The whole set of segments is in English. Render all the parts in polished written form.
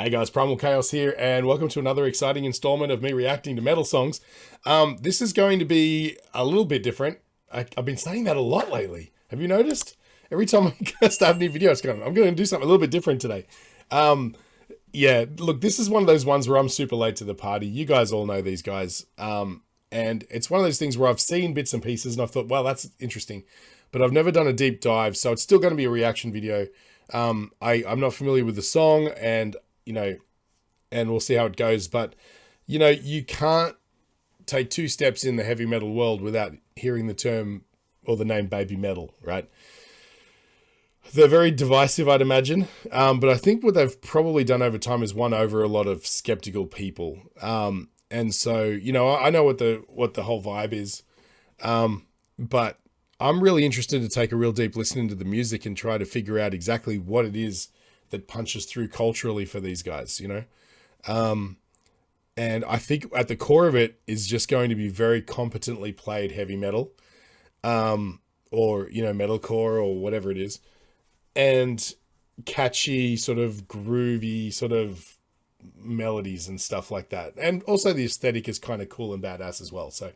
Hey guys, Primal Chaos here, and welcome to another exciting installment of me reacting to metal songs. This is going to be a little bit different. I've been saying that a lot lately. Have you noticed? Every time I start a new video, I'm going to do something a little bit different today. Yeah, look, this is one of those ones where I'm super late to the party. You guys all know these guys. And it's one of those things where I've seen bits and pieces and I've thought, well, that's interesting. But I've never done a deep dive, so it's still going to be a reaction video. I'm not familiar with the song, and and we'll see how it goes. But, you can't take two steps in the heavy metal world without hearing the term or the name baby metal, right? They're very divisive, I'd imagine. But I think what they've probably done over time is won over a lot of skeptical people. And so, I know what the whole vibe is. But I'm really interested to take a real deep listen into the music and try to figure out exactly what it is that punches through culturally for these guys, and I think at the core of it is just going to be very competently played heavy metal, or, metalcore or whatever it is, and catchy sort of groovy sort of melodies and stuff like that. And also the aesthetic is kind of cool and badass as well. So,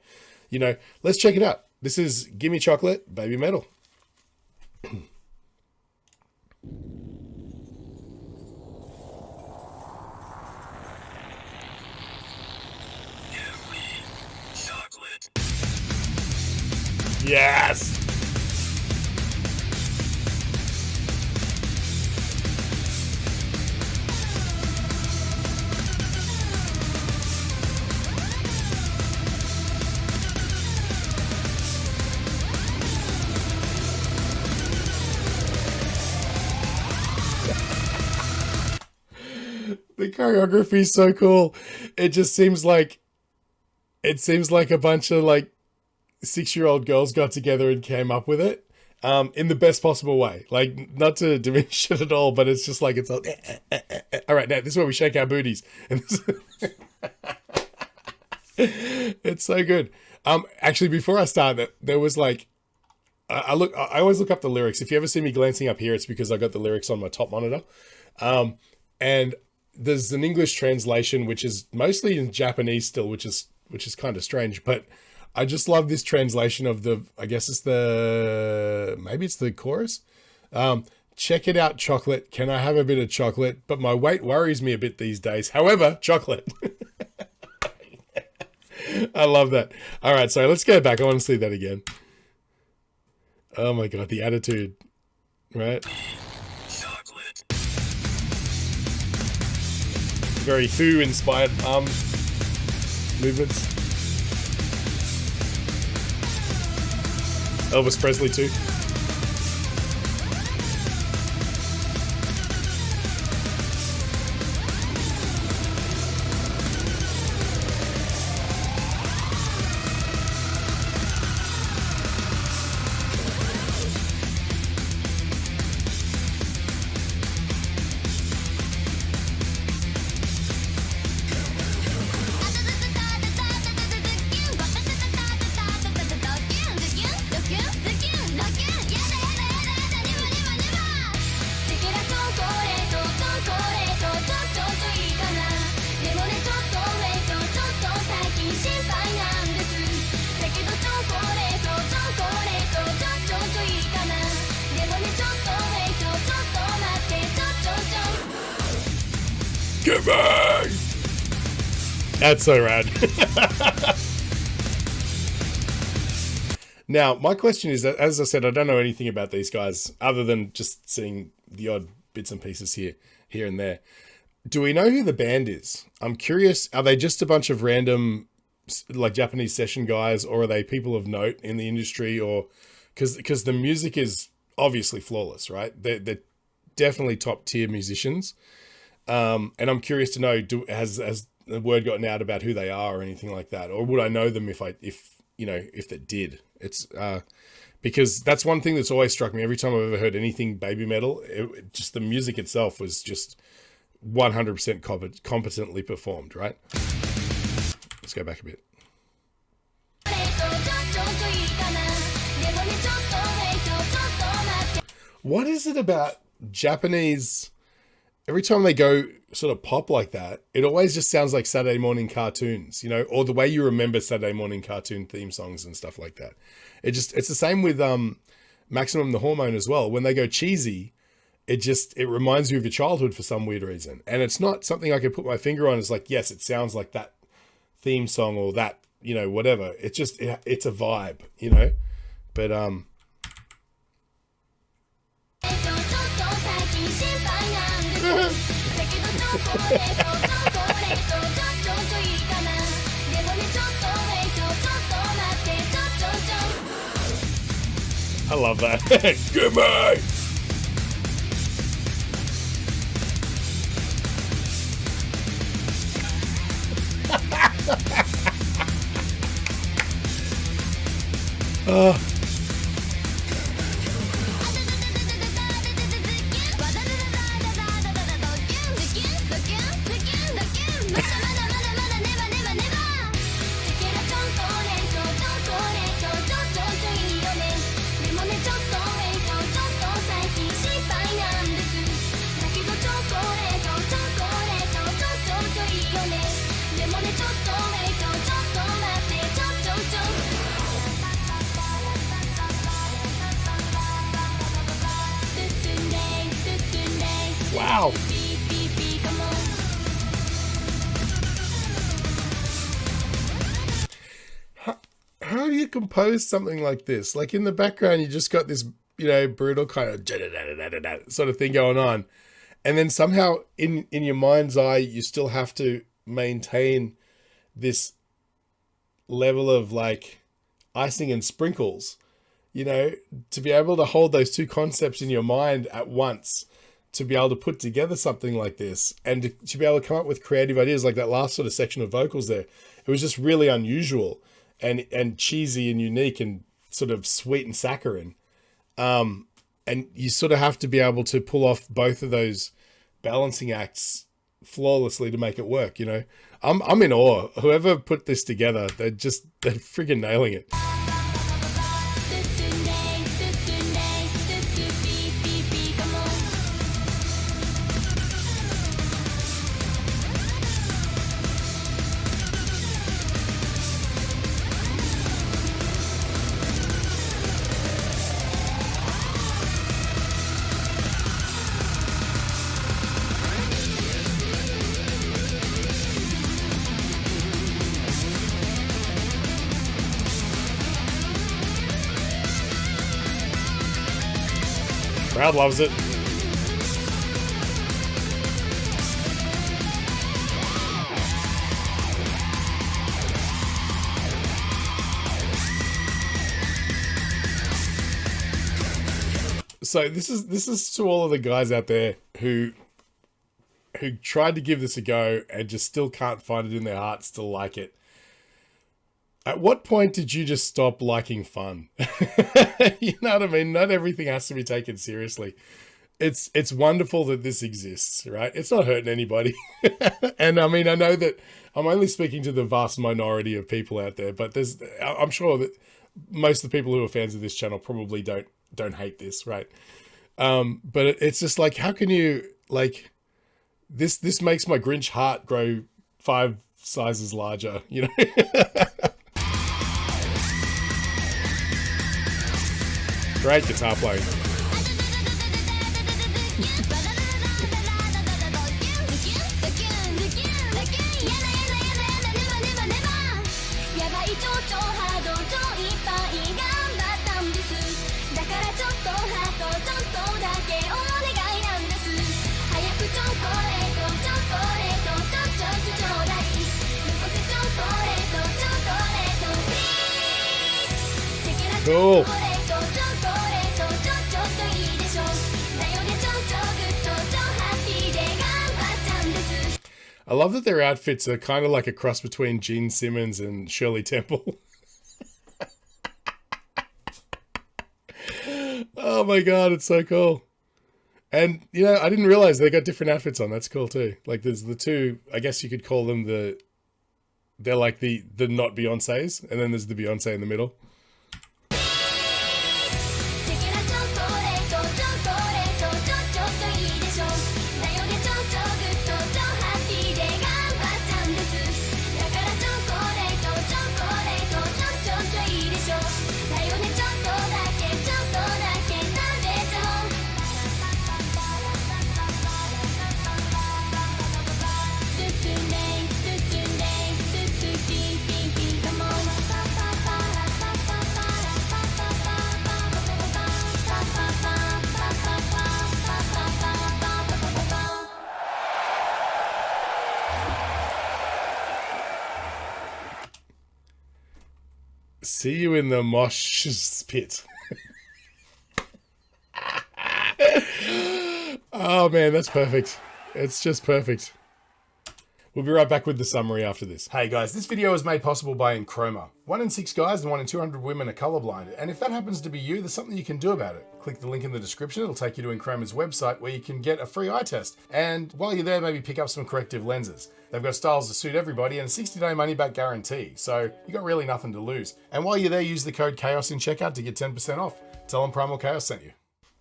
let's check it out. This is Gimme Chocolate, Baby Metal. Yes! The choreography is so cool. It just seems like a bunch of 6-year-old girls got together and came up with it, in the best possible way. Not to diminish it at all, but it's just like, all right, now this is where we shake our booties. And it's so good. Actually, before I start, there was I always look up the lyrics. If you ever see me glancing up here, it's because I got the lyrics on my top monitor. And there's an English translation, which is mostly in Japanese still, which is kind of strange, but I just love this translation of maybe it's the chorus. Check it out, chocolate. Can I have a bit of chocolate? But my weight worries me a bit these days. However, chocolate. I love that. All right, so let's go back. I want to see that again. Oh my God, the attitude, right? Chocolate. Very Who inspired arm movements. Elvis Presley too. Gimme! That's so rad. Now, my question is that, as I said, I don't know anything about these guys other than just seeing the odd bits and pieces here and there. Do we know who the band is? I'm curious. Are they just a bunch of random, Japanese session guys, or are they people of note in the industry? Or because the music is obviously flawless, right? They're definitely top tier musicians. And I'm curious to know, has the word gotten out about who they are or anything like that? Or would I know them if that did? It's, because that's one thing that's always struck me every time I've ever heard anything baby metal. Just the music itself was just 100% competently performed, right? Let's go back a bit. What is it about Japanese every time they go sort of pop like that, it always just sounds like Saturday morning cartoons, you know, or the way you remember Saturday morning cartoon theme songs and stuff like that. It's the same with Maximum the Hormone as well. When they go cheesy, it reminds you of your childhood for some weird reason. And it's not something I can put my finger on. It's like, yes, it sounds like that theme song or that, you know, whatever. It's just, it's a vibe, you know, but, I love that. Gimme! Wow. How do you compose something like this? Like in the background, you just got this, you know, brutal kind of sort of thing going on. And then somehow in your mind's eye, you still have to maintain this level of like icing and sprinkles, you know, to be able to hold those two concepts in your mind at once, to be able to put together something like this and to be able to come up with creative ideas like that last sort of section of vocals there. It was just really unusual and cheesy and unique and sort of sweet and saccharine. And you sort of have to be able to pull off both of those balancing acts flawlessly to make it work, you know. I'm in awe. Whoever put this together, they're friggin' nailing it. Crowd loves it. So this is to all of the guys out there who tried to give this a go and just still can't find it in their hearts to like it. At what point did you just stop liking fun? You know what I mean? Not everything has to be taken seriously. It's wonderful that this exists, right? It's not hurting anybody. And I mean, I know that I'm only speaking to the vast minority of people out there, but I'm sure that most of the people who are fans of this channel probably don't hate this, right? But it's just like, how can you, like, this makes my Grinch heart grow 5 sizes larger, you know? Great guitar playing. Cool. I love that their outfits are kind of like a cross between Gene Simmons and Shirley Temple. Oh my God, it's so cool. And, you know, I didn't realize they got different outfits on. That's cool too. Like there's the two, I guess you could call them they're like the not Beyoncés, and then there's the Beyonce in the middle. See you in the mosh pit. Oh man, that's perfect. It's just perfect. We'll be right back with the summary after this. Hey guys, this video was made possible by Enchroma. 1 in 6 guys and 1 in 200 women are colorblind, and if that happens to be you, there's something you can do about it. Click the link in the description, it'll take you to Enchroma's website where you can get a free eye test. And while you're there, maybe pick up some corrective lenses. They've got styles to suit everybody and a 60-day money-back guarantee, so you got really nothing to lose. And while you're there, use the code CHAOS in checkout to get 10% off. Tell them Primal Chaos sent you.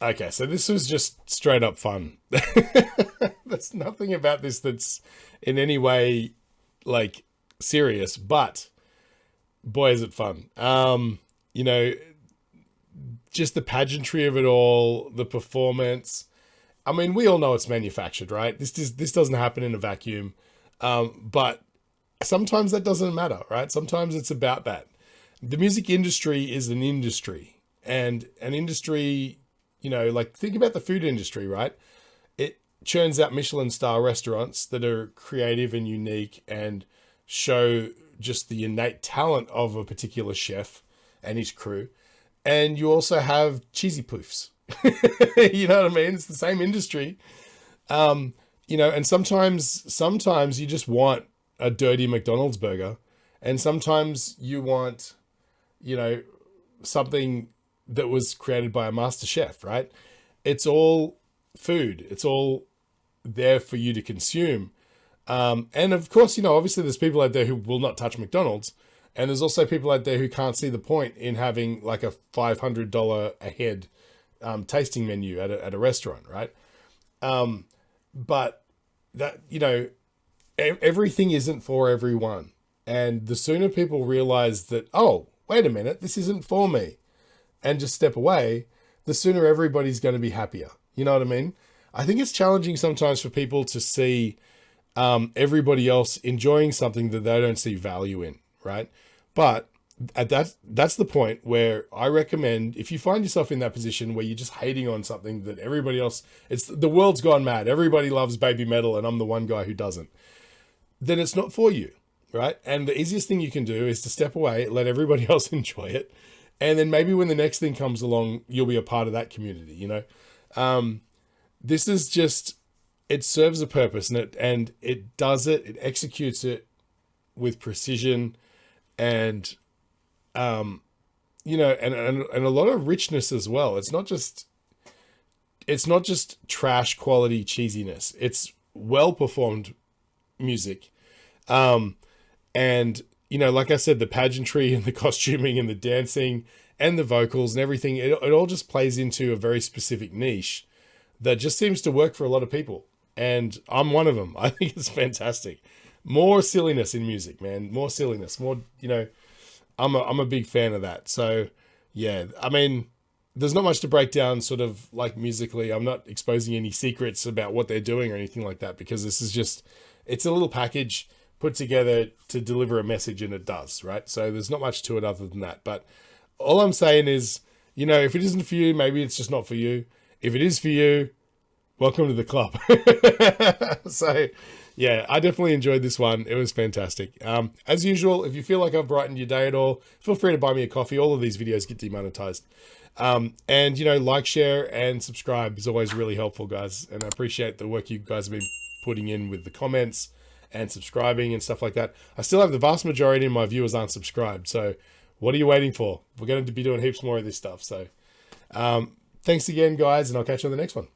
Okay, so this was just straight up fun. There's nothing about this that's in any way like serious, but boy is it fun. You know, just the pageantry of it all, the performance. I mean, we all know it's manufactured, right? This doesn't happen in a vacuum. But sometimes that doesn't matter, right? Sometimes it's about that. The music industry is an industry, and an industry, you know, like think about the food industry, right? It churns out Michelin star restaurants that are creative and unique and show just the innate talent of a particular chef and his crew. And you also have cheesy poofs. You know what I mean? It's the same industry. You know, and sometimes you just want a dirty McDonald's burger, and sometimes you want, you know, something that was created by a master chef, right? It's all food. It's all there for you to consume. And of course, you know, obviously there's people out there who will not touch McDonald's, and there's also people out there who can't see the point in having like a $500 a head tasting menu at a restaurant, right? But that, you know, everything isn't for everyone. And the sooner people realize that, oh, wait a minute, this isn't for me, and just step away, the sooner everybody's going to be happier. You know what I mean? I think it's challenging sometimes for people to see everybody else enjoying something that they don't see value in, right? But that's the point where I recommend, if you find yourself in that position where you're just hating on something that everybody else, it's the world's gone mad, everybody loves baby metal and I'm the one guy who doesn't, then it's not for you, right? And the easiest thing you can do is to step away, let everybody else enjoy it, and then maybe when the next thing comes along, you'll be a part of that community, you know? This is just, it serves a purpose, and it does it, it executes it with precision and you know, and a lot of richness as well. It's not just trash quality cheesiness. It's well performed music. And you know, like I said, the pageantry and the costuming and the dancing and the vocals and everything, it all just plays into a very specific niche that just seems to work for a lot of people. And I'm one of them. I think it's fantastic. More silliness in music, man. More silliness, more, you know, I'm a big fan of that. So yeah, I mean, there's not much to break down sort of like musically. I'm not exposing any secrets about what they're doing or anything like that, because this is just, it's a little package put together to deliver a message, and it does, right? So there's not much to it other than that. But all I'm saying is, you know, if it isn't for you, maybe it's just not for you. If it is for you, welcome to the club. So yeah, I definitely enjoyed this one. It was fantastic. As usual, if you feel like I've brightened your day at all, feel free to buy me a coffee. All of these videos get demonetized. And, you know, like, share, and subscribe is always really helpful, guys. And I appreciate the work you guys have been putting in with the comments and subscribing and stuff like that. I still have the vast majority of my viewers aren't subscribed. So what are you waiting for? We're going to be doing heaps more of this stuff. So thanks again, guys, and I'll catch you on the next one.